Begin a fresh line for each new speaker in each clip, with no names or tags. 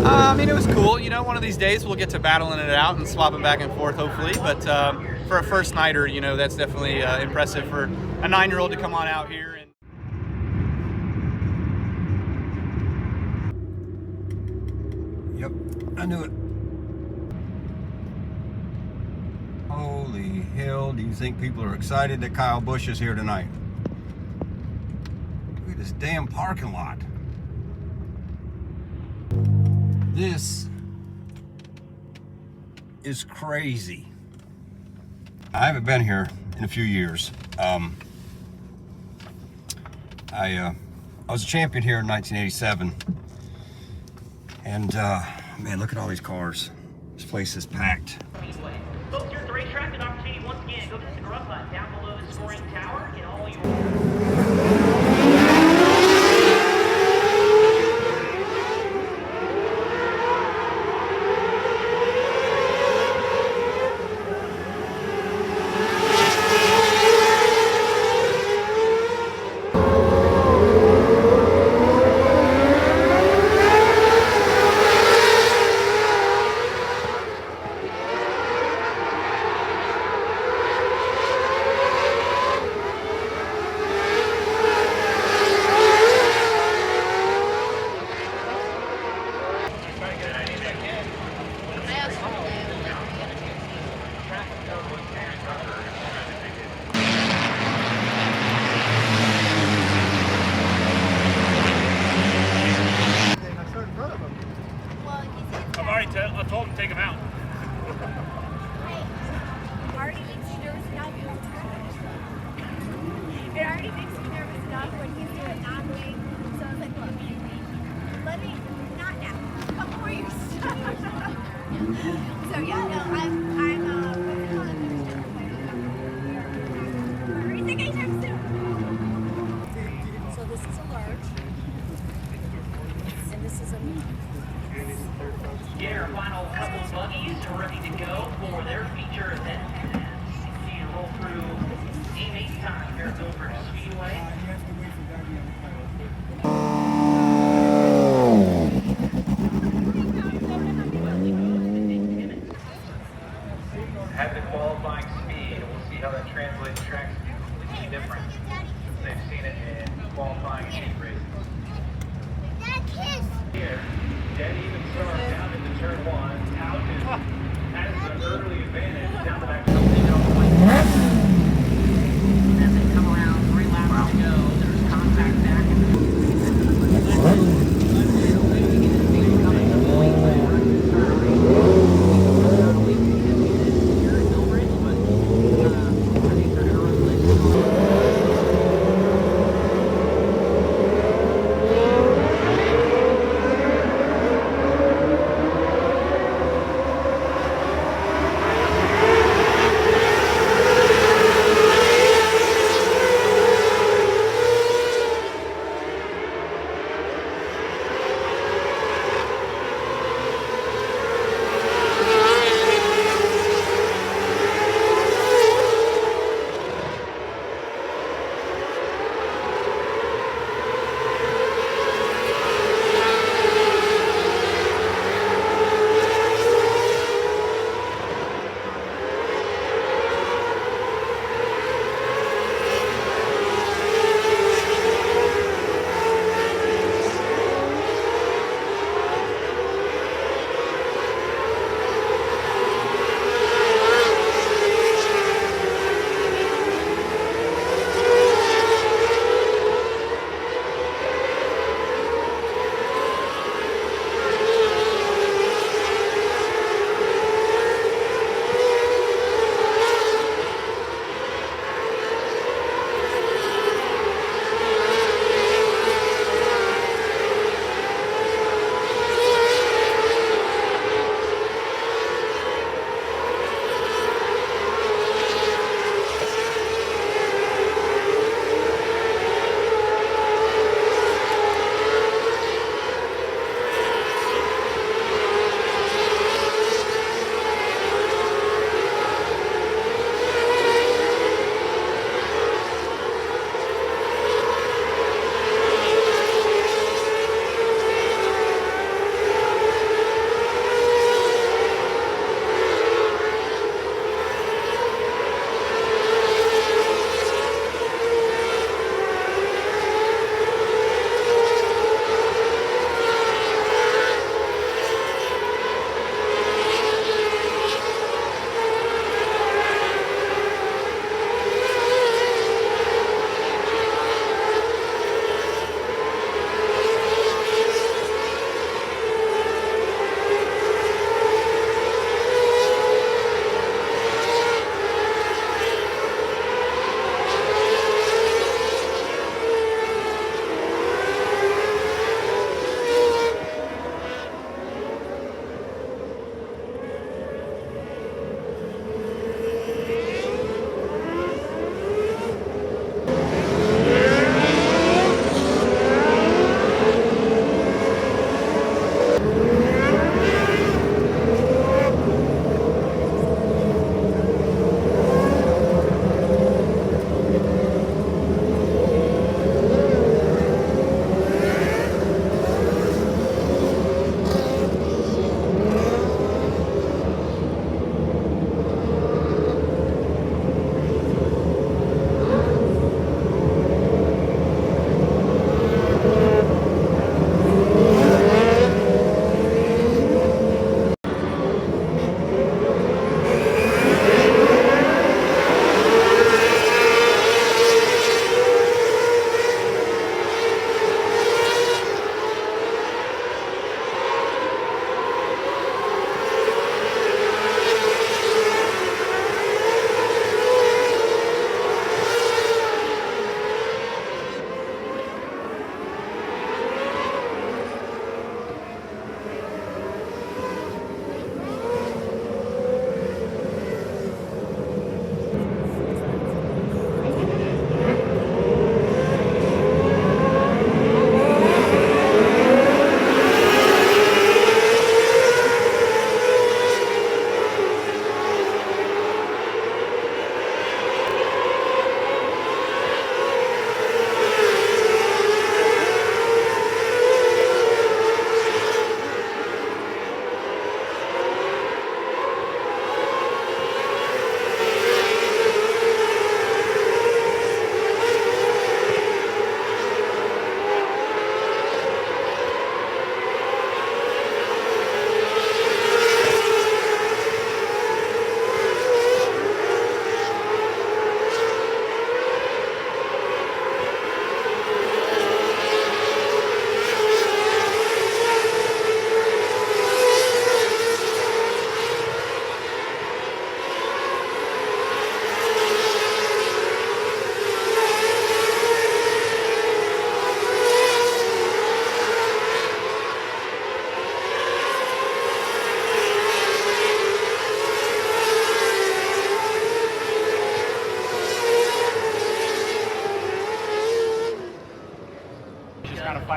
I mean, it was cool. You know, one of these days we'll get to battling it out and swapping back and forth, hopefully. But for a first nighter, you know, that's definitely impressive for a 9-year-old to come on out here.
Yep, I knew it. Holy hell, do you think people are excited that Kyle Busch is here tonight? Look at this damn parking lot. This is crazy. I haven't been here in a few years. I was a champion here in 1987. And man, look at all these cars. This place is packed.
Folks, here's the racetrack. An opportunity once again. Go to the grub hut down below the scoring tower. Get all your...
I told him to take him out.
It already makes me nervous enough when he's doing non-wing. So I was like, look, let me, not now, before you stop. So yeah, no, I'm racing anytime soon. So this is a large, and this is a medium.
Get our final couple of buggies ready to go for their feature event. See you roll through game 8 time here at Millbridge Speedway. Have the qualifying speed, and we'll see how that translates. Tracks completely different. They've seen it in qualifying and heat races. Here, dead even start down into turn 1. Out has an early advantage down the back. As they come around, 3 laps to go, there's contact back.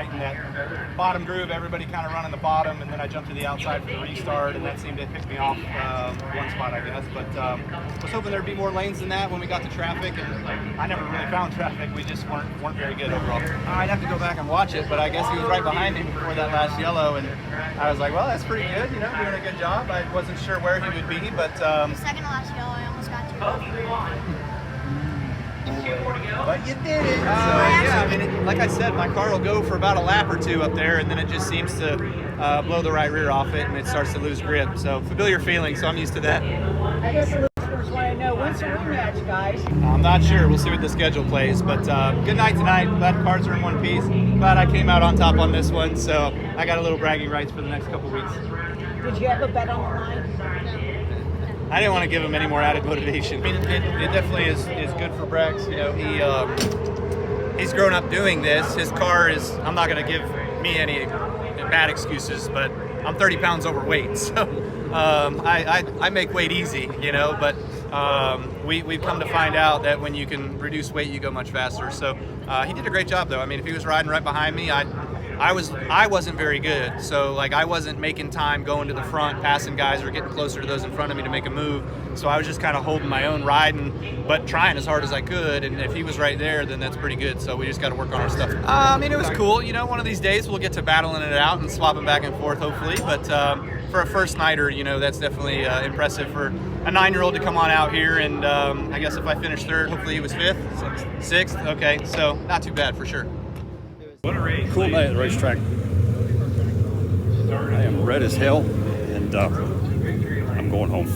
right in that bottom groove, everybody kind of running the bottom, and then I jumped to the outside for the restart, and that seemed to pick me off one spot, I guess. But was hoping there'd be more lanes than that when we got to traffic, and I never really found traffic. We just weren't very good overall. I'd have to go back and watch it, but I guess he was right behind me before that last yellow, and I was like, well, that's pretty good, you know, doing a good job. I wasn't sure where he would be, but
Second to last yellow, I almost got to.
but you did it. Yeah, I mean, like I said, my car will go for about a lap or two up there, and then it just seems to blow the right rear off it, and it starts to lose grip. So familiar feeling, so I'm used to that.
I guess the listeners want to know, when's the rematch, guys?
I'm not sure. We'll see what the schedule plays. But good night tonight. Glad the cars are in one piece. Glad I came out on top on this one, so I got a little bragging rights for the next couple weeks.
Did you have a bet on the line?
I didn't want to give him any more added motivation. I mean, it definitely is good for Brex. You know, he's grown up doing this. His car is, I'm not going to give me any bad excuses, but I'm 30 pounds overweight, so I make weight easy, you know, but we've come to find out that when you can reduce weight, you go much faster. So he did a great job, though. I mean, if he was riding right behind me, I wasn't very good, so like I wasn't making time going to the front, passing guys or getting closer to those in front of me to make a move. So I was just kind of holding my own, riding, but trying as hard as I could. And if he was right there, then that's pretty good. So we just got to work on our stuff. I mean, it was cool. You know, one of these days we'll get to battling it out and swapping back and forth, hopefully. But for a first nighter, you know, that's definitely impressive for a 9-year-old to come on out here. And I guess if I finish third, hopefully he was fifth, sixth. Okay, so not too bad for sure.
Cool night at the racetrack. I am red as hell, and I'm going home.